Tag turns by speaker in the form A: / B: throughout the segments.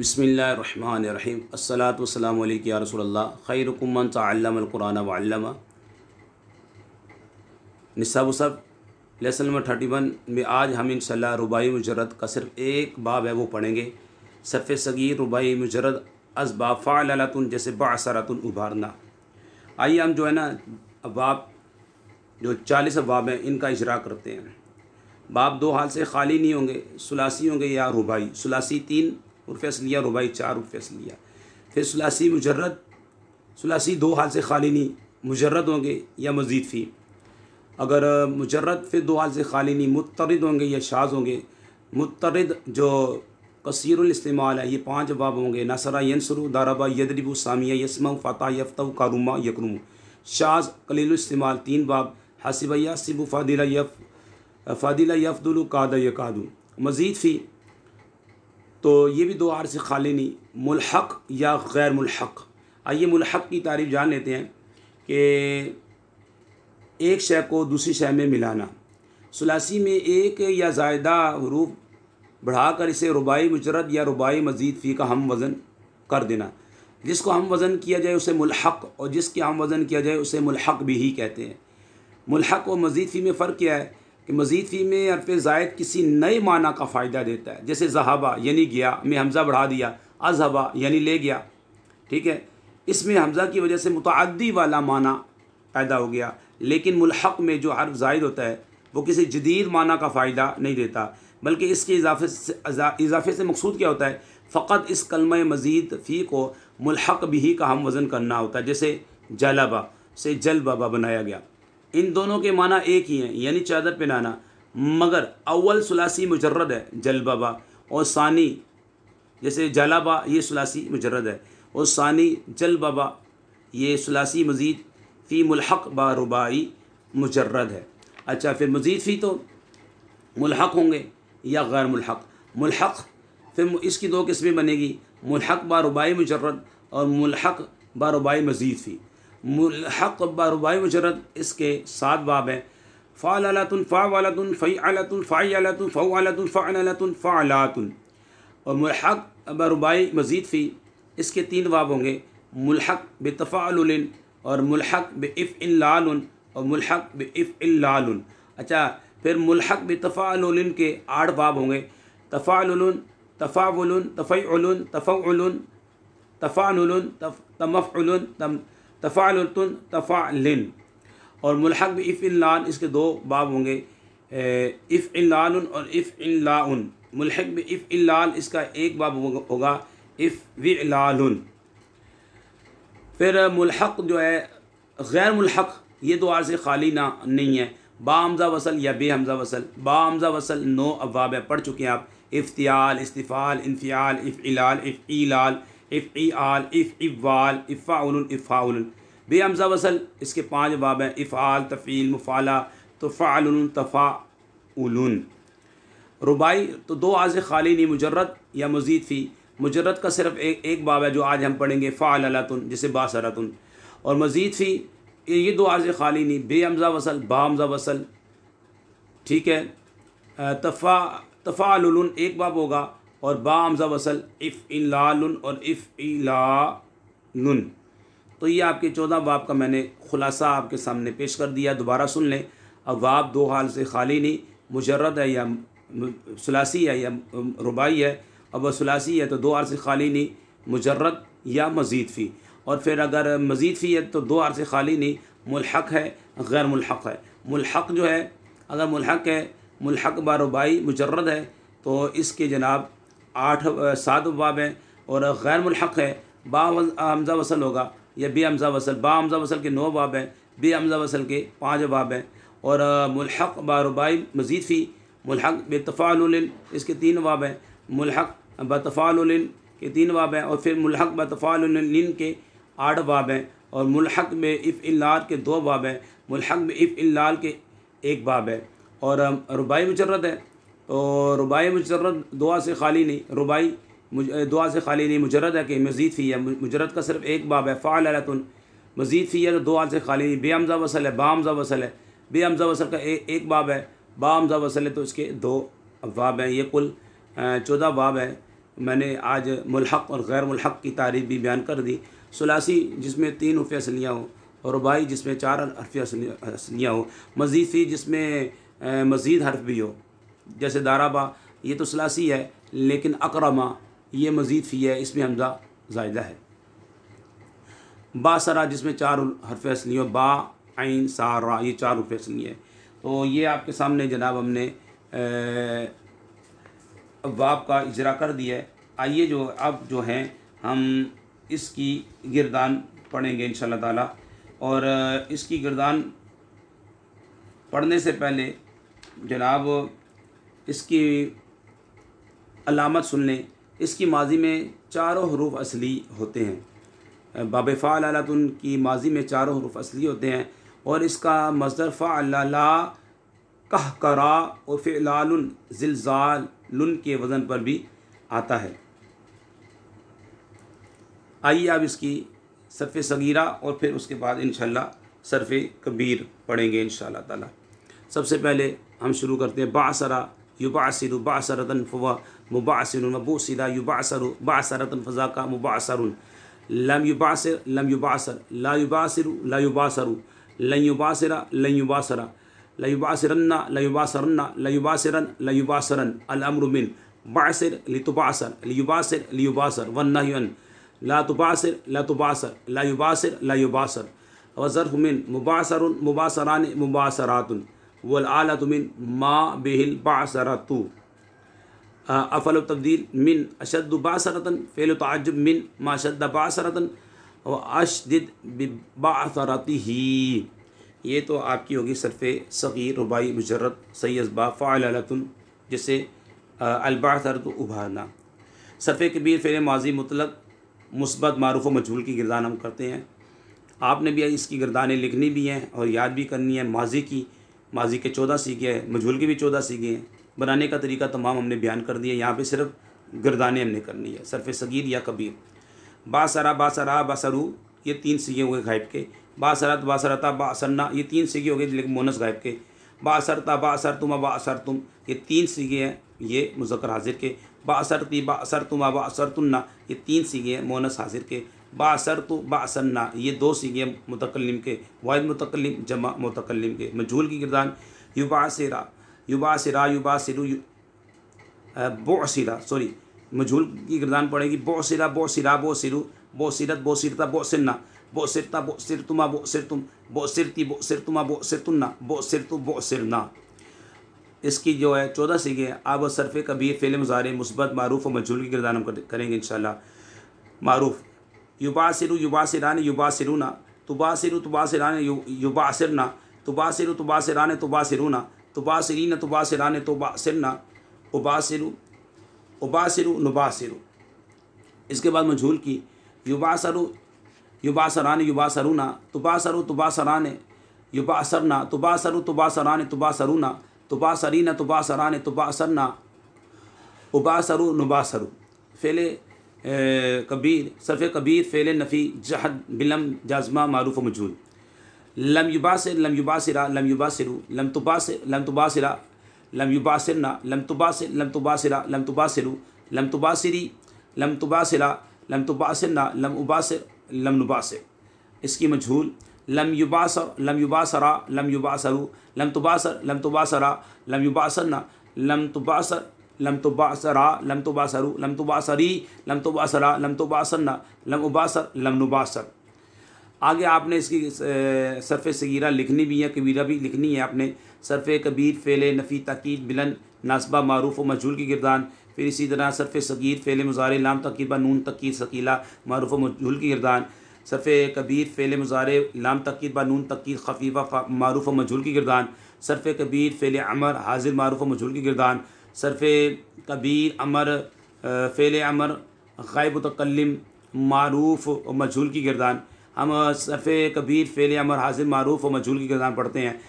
A: बिस्मिल्लाहिर्रहमानिर्रहीम अस्सलातु वस्सलामु अलैका या रसूलल्लाह खैरुकुम मन तअल्लमल कुरान व अल्लमा। निसाब सब लेसन नंबर 31 में आज हम इंशाअल्लाह रुबाई मुजर्रद का सिर्फ एक बाब है वो पढ़ेंगे। सफ़े सगीर रुबाई मुजर्रद असबाब फ़अलतुन जैसे बासरतुन उभारना। आइए हम जो है ना बाब जो 40 बाब हैं इनका इजरा करते हैं। बाब दो हाल से खाली नहीं होंगे, सुलासी होंगे या रुबाई। सुलासी 3 उर्फ़ असलिया, रुबाई 4 उर्फ़ असलिया। फिर सुलासी मुजर्रद, सुलासी दो हाल से खाली नहीं, मुजर्रद होंगे या मज़ीद फ़ी। अगर मुजर्रद फिर दो हाल से खाली नहीं, मुत्तरिद होंगे या शाज़ होंगे। मुत्तरिद जो कसीरुल इस्तेमाल है ये 5 बाब होंगे। नसरा यंसुरु, दरबा यदरिबु, सामिया यस्मउ, फ़ता यफ़्तहु, करुमा यकरुमु। शाज़ कलीलुल इस्तेमाल 3 बाब। हसिबा यहसिबु, फ़ादिला यफ़दुलु, कादा यकादु। मज़ीद फ़ी तो ये भी 2 हाल से खाली नहीं, मुल्हक़ या गैर मुल्हक़। आइए मुल्हक़ की तारीफ़ जान लेते हैं कि एक शय को दूसरी शय में मिलाना। सुलासी में एक या ज़ायदा हरूफ बढ़ाकर इसे रुबाई मुजर्रद या रुबाई मज़ीद फ़ी का हम वज़न कर देना। जिसको हम वज़न किया जाए उसे मुल्हक़ और जिसके हम वज़न किया जाए उसे मुल्हक़ भी ही कहते हैं। मुल्हक़ और मज़ीद फ़ी में फ़र्क क्या है कि मज़ीद फ़ी में हर्फ़ ज़ायद किसी नए माना का फ़ायदा देता है। जैसे ज़हाबा यानी गया में हमज़ा बढ़ा दिया, अज़हबा यानी ले गया, ठीक है। इसमें हमज़ा की वजह से मुतअद्दी वाला माना पैदा हो गया। लेकिन मुल्हक़ में जो हर्फ़ ज़ायद होता है वो किसी जदीद माना का फ़ायदा नहीं देता, बल्कि इसके इजाफ़े से मकसूद क्या होता है, फ़क़त इस कलमा मज़ीद फ़ी को मुल्हक़ बिही का हम वज़न करना होता है। जैसे जलबा से जलबबा बनाया गया। इन दोनों के माना एक ही हैं, यानी चादर पहनाना, मगर अव्वल सुलासी मुजर्रद है जलबबा और सानी जैसे जलाबा ये सुलासी मुजर्रद है और सानी जलबबा ये सुलासी मज़ीद फ़ी मुल्हक़ बा रुबाई मुजर्रद है। अच्छा, फिर मज़ीद फ़ी तो मुल्हक़ होंगे या गैर मुल्हक़। मुल्हक़ फिर इसकी 2 किस्में बनेगी, मुल्हक़ बा रुबाई मुजर्रद और मुल्हक़ बा रुबाई मज़ीद फ़ी। मुल्हक़ बा रुबाई मुजर्रद इसके 7 बाब हैं। फ़अलतुन, फ़अलतुन, फ़इअलतुन, फ़इअलतुन, फ़अलतुन, फ़अलतुन, फ़अलातुन। और मुल्हक़ बा रुबाई मज़ीद फ़ी इसके 3 बाब होंगे, मुल्हक़ बितफ़अलुलिन और मुल्हक़ बिइफ़इलालुन और मुल्हक़ बिइफ़इलालुन। अच्छा, फिर मुल्हक़ बितफ़अलुलिन के 8 बाब होंगे, तफ़अलुन, तफ़ावुलुन, तफ़इउलुन, तफ़अउलुन, तफ़ानुलुन, तमफ़उलुन, तफ़अलतुन, तफ़अलिन। और मुल्हक़ बिइफ़इलाल इसके 2 बाब होंगे, इफ़इलालुन और इफ़इलाउन। मुल्हक़ बिइफ़इलाल इसका 1 बाब होगा, इफ़विलालुन। फिर मुल्हक़ जो है गैर मुल्हक़ ये 2 हाल से खाली ना नहीं है। बा हमज़ा वसल या बे हमज़ा वसल। बा हमज़ा वसल 9 अब्वाब है, पढ़ चुके हैं आप। इफ़्तियाल, इस्तिफ़ाल, इन्फ़ियाल, इफ़इलाल, इफ़ईलाल, इफ़ईआल, इफ़इवाल, इफ़ाउलुन, इफ़ाउलुन। बे हमज़ा वसल इसके 5 बाब हैं, इफ़आल, तफ़ील, मुफ़ाला, तफ़अलुन, तफ़ाउलुन। रुबाई तो 2 हाल से खाली नहीं, मुजर्रद या मज़ीद फ़ी। मुजर्रद का सिर्फ एक बाब है जो आज हम पढ़ेंगे, फ़अलतुन जैसे बासरतुन। और मज़ीद फ़ी ये 2 हाल से खाली नहीं, बे हमज़ा वसल, बा हमज़ा वसल, ठीक है। तफ़अलुन 1 बाब होगा और बा हमज़ा वसल, इफ़इलालुन और इफ़इलालुन। तो ये आपके 14 बाब का मैंने ख़ुलासा आपके सामने पेश कर दिया। दोबारा सुन लें। अब बाब 2 हाल से खाली नहीं, मुजर्रद है या सुलासी है या रुबाई है। अब सुलासी है तो 2 हाल से खाली नहीं, मुजर्रद या मज़ीद फ़ी। और फिर अगर मज़ीद फ़ी है तो 2 हाल से खाली नहीं, मुल्हक़ है गैर मुल्हक़ है। मुल्हक़ जो है, अगर मुल्हक़ है, मुल्हक़ बा रुबाई मुजर्रद है तो इसके जनाब 7 बाब हैं। और गैर मुल्हक़ है, बा हमज़ा वसल होगा या बे हमज़ा वसल। बा हमज़ा वसल के 9 बाब हैं, बे हमज़ा वसल के 5 बाब हैं। और मुल्हक़ बा रुबाई मज़ीद फ़ी, मुल्हक़ बितफ़अलुलिन इसके 3 बाब हैं, मुल्हक़ बितफ़अलुलिन के 3 बाब हैं। और फिर मुल्हक़ बितफ़अलुलिन के 8 बाब हैं। और मुल्हक़ बिइफ़इलाल के 2 बाब हैं, मुल्हक़ बिइफ़इलाल के 1 बाब है। और रुबाई मुजर्रद है तो रुबाई मुजर्रद 2 हाल से खाली नहीं, रुबाई 2 हाल से खाली नहीं, मुजर्रद है कि मज़ीद फ़ी है। मुजर्रद का सिर्फ 1 बाब है, फ़अलतुन। मज़ीद फ़ी है तो 2 हाल से खाली नहीं, बे हमज़ा वसल है, बा हमज़ा वसल है। बे हमज़ा वसल का 1 बाब है, बा हमज़ा वसल है तो इसके 2 बाब हैं। ये कुल 14 बाब हैं मैंने आज मुल्हक़ और गैर मुल्हक़ की तारीफ़ भी बयान कर दी। सुलासी जिसमें 3 हर्फ़ असलियाँ हो, और रुबाई जिसमें 4 हर्फ़ असलियाँ हो, मज़ीद फ़ी जिसमें मज़ीद हर्फ भी हो, जैसे दाराबा ये तो सुलासी है, लेकिन अकरमा ये मज़ीद फ़ी है, इसमें हमज़ा ज़ायदा है। बासरा जिसमें 4 हर्फ़ असली हो, बा आइन सारा ये 4 हर्फ़ असली है। तो ये आपके सामने जनाब हमने अब्वाब का इजरा कर दिया है। आइए जो अब जो हैं हम इसकी गिरदान पढ़ेंगे इंशाअल्लाह ताला। और इसकी गिरदान पढ़ने से पहले जनाब इसकी अलामत सुन लें। इसकी माजी में 4 हरूफ असली होते हैं। बाब फ़अलतुन की माजी में 4 हरूफ असली होते हैं, और इसका मज़दर फ़अलला कहकरा और फ़िलालुन ज़िलज़ालुन के वज़न पर भी आता है। आइए अब इसकी सर्फ़ सगीरा और फिर उसके बाद इंशाअल्लाह सर्फ़ कबीर पढ़ेंगे इंशाअल्लाह ताला। सबसे पहले हम शुरू करते हैं। बासरा युबासिरु बासरतन फवा मुबासिरुन वबूसिरा युबासरु बासरतन फ़ज़ाका मुबासरुन। लम युबासिर लम युबासर ला युबासिरु ला युबासरु लन युबासिरा लन युबासरा ला युबासिरन्ना ला युबासरन्ना ला युबासिरन ला युबासरन अल अम्रु मिन बासिर लितुबासर लियुबासिर लियुबासर वन्नहयु अन ला तुबासिर ला तुबासर ला युबासिर ला युबासर वज़रफ़ु मिन मुबासरुन मुबासरान मुबासरातुन वल आलतु मिन मा बिहिल बासरतु। अफ़ल तब्दील मिन अशद्दु बासरतन फ़ेल तअज्जुब मिन मा शद्द बासरतन व अशदिद बिबासरतिही। ये तो आपकी होगी सर्फ़ सग़ीर रुबाई मुजर्रद सही असबाब फ़अलतुन, जिसे अलबासरतु उभारना। सर्फ़ कबीर फ़ेल माज़ी मुतलक मुस्बत मारूफ़ व मजहूल की गिरदान हम करते हैं। आपने भी इसकी गिरदानें लिखनी भी हैं और याद भी करनी है। माजी के 14 सीखे हैं, मजहूल के भी 14 सीखे हैं। बनाने का तरीका तमाम हमने बयान कर दिया। यहाँ पे सिर्फ गिरदानें हमने करनी है। सर्फ़ सगीर या कबीर। बासरा बासरा बासरू ये 3 सीखे हुए गायब के। बासरत बासरता बासरना ये 3 सीखे हो गए लेकिन मोनस गायब के। बासरता बासरतुमा बासरतुम ये 3 सीखे हैं ये मुज़क्कर हाजिर के। बासरती बासरतुमा बासरतुन्ना ये 3 सीखे हैं मोनस हाजिर के। बासरतु बासन्ना ये 2 सीखे हैं मुतकल्लिम के, वाहिद मुतकल्लिम जमा मुतकल्लिम के। मजहूल की गिरदान युबासिरा युबासिरा युबासिरु बोसिरा मजहूल की गिरदान पड़ेगी बोसिरा बोसिरा बोसिरु बोसिरत बोसिरता बोसिरना बोसिरता बोसिरतुमा बोसिरतुम बोसिरती बोसिरतुमा बोसिरतुन्ना बोसिरतु बोसिरना। इसकी जो है 14 सीखे हैं। अब सर्फ़ कबीर फ़ेल मुज़ारे मुस्बत मारूफ़ और मजहूल की गिरदान हम करेंगे इंशाअल्लाह। मारूफ़ युबासिरु युबासिरान युबासिरुना तुबासिरु तुबासिरान युबासिरना तुबासिरु तुबासिरान तुबासिरुना तुबासिरीन तुबासिरान तुबासिरना उबासिरु उबासिरु नुबासिरु। इसके बाद मजहूल की युबासरु युबासरान युबासरुना तुबासरु तुबासरान युबासरना तुबासरु तुबासरान तुबासरुना तुबासरीन तुबासरान तुबासरना उबासरु नुबासरु। फ़ेल कबीर सर्फ़ कबीर फ़ेल नफ़ी जहद बिलम जाज़मा मारूफ़ व मजहूल। लम युबासिर लम युबासिरा लम युबासिरु लम तुबासिर लम तुबासिरा लम युबासिरना लम तुबासिर लम तुबासिरा लम तुबासिरु लम तुबासिरी लम तुबासिरा लम तुबासिरना लम उबासिर लम नुबासिर। इसकी मजहूल लम युबासर लम युबासरा लम युबासरु लम तुबासर लम तुबासरा लम युबासरना लम तुबासर लम तुबासरा लम तुबासरु लम तुबासरी लम तुबासरा लम तुबासरना लम उबासर लम नुबासर। आगे आपने इसकी सर्फ़ सगीरा लिखनी भी है, कबीरा भी लिखनी है आपने। सर्फ़ कबीर फ़ेल नफ़ी ताकीद बिलन नासबा मारूफ़ व मजहूल की गिरदान। फिर इसी तरह सर्फ़ सगीर फ़ेल मुज़ारे लाम तकीद बा नून तकीद सकीला मारूफ़ व मजहूल की गिरदान। सर्फ़ कबीर फ़ेल मुज़ारे लाम तकीद बा नून तकीद खफ़ीफ़ा मारूफ़ व मजहूल की गिरदान। सर्फ़ कबीर फ़ेल अमर हाजिर मारूफ़ व मजहूल की गिरदान। सर्फ़ कबीर अमर फ़ेल अमर गायब मुतकल्लिम मारूफ़ व मजहूल की गिरदान। हम सर्फ़ कबीर फ़ेल अमर हाजिर मारूफ़ व मजहूल की गिरदान पढ़ते हैं।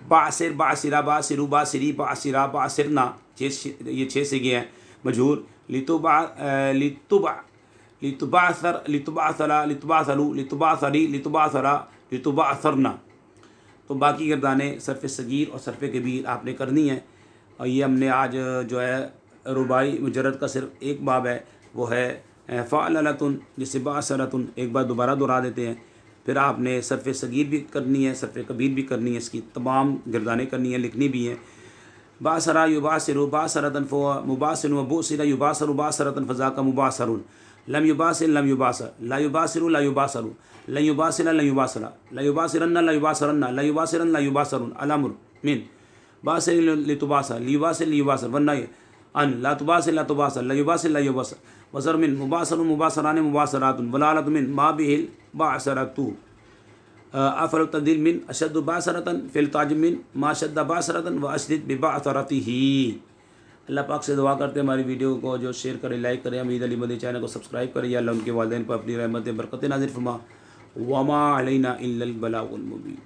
A: बासिर बासिरा बासिरु बासिरी बासिरा बासिरना ये 6 सीखे हैं। मजहूल लितुबा लितुबा लितुबासर लितुबासरा लितुबासरु लितुबासरी लितुबासरा लितुबासरना। तो बाकी गिरदानें सर्फ़ सगीर और सर्फ़ कबीर आपने करनी है। और ये हमने आज जो है रुबाई मुजरद का सिर्फ एक बाब है, वो है फ़अलतुन, जिसे बासरतुन एक बार दोबारा दोहरा देते हैं। फिर आपने सरफ़ सगीर भी करनी है, सरफ़ कबीर भी करनी है, इसकी तमाम गिरदानें करनी है, लिखनी भी हैं। बासरा युबासिरु बासरतन फ़ मुबासिर व बुसिरा युबासरु बासरतन फ़ज़ाका मुबासरुन लम युबासिर लम युबासर ला युबासिरु ला युबासरु ला युबासिरा ला युबासरा ला युबासिरन्ना ला युबासरन्ना ला युबासिरन ला युबासरुन अलअम्र मिन बासिर लितुबासा लियुबासिर लियुबासर वन्ना अन ला तुबासिर ला तुबासर ला युबासिर ला युबासर वज़र मिन मुबासरुन मुबासरान मुबासरातुन वलालतु मिन मा बिहिल बासरतु अफल तब्दील मिन अशद बासरतन फिल ताज मिन मा शद्द बासरतन व अशदिद बिबासरतिही। अल्लाह पाक से दुआ करते हैं हमारी वीडियो को जो शेयर करें, लाइक करें, हमीद अली मदनी चैनल को सब्सक्राइब करें। अल्लाह उनके वालिदैन पर अपनी रहमत बरकत नाज़िल फरमा। वमा अलैना इल्लल बलागुल मुबीन।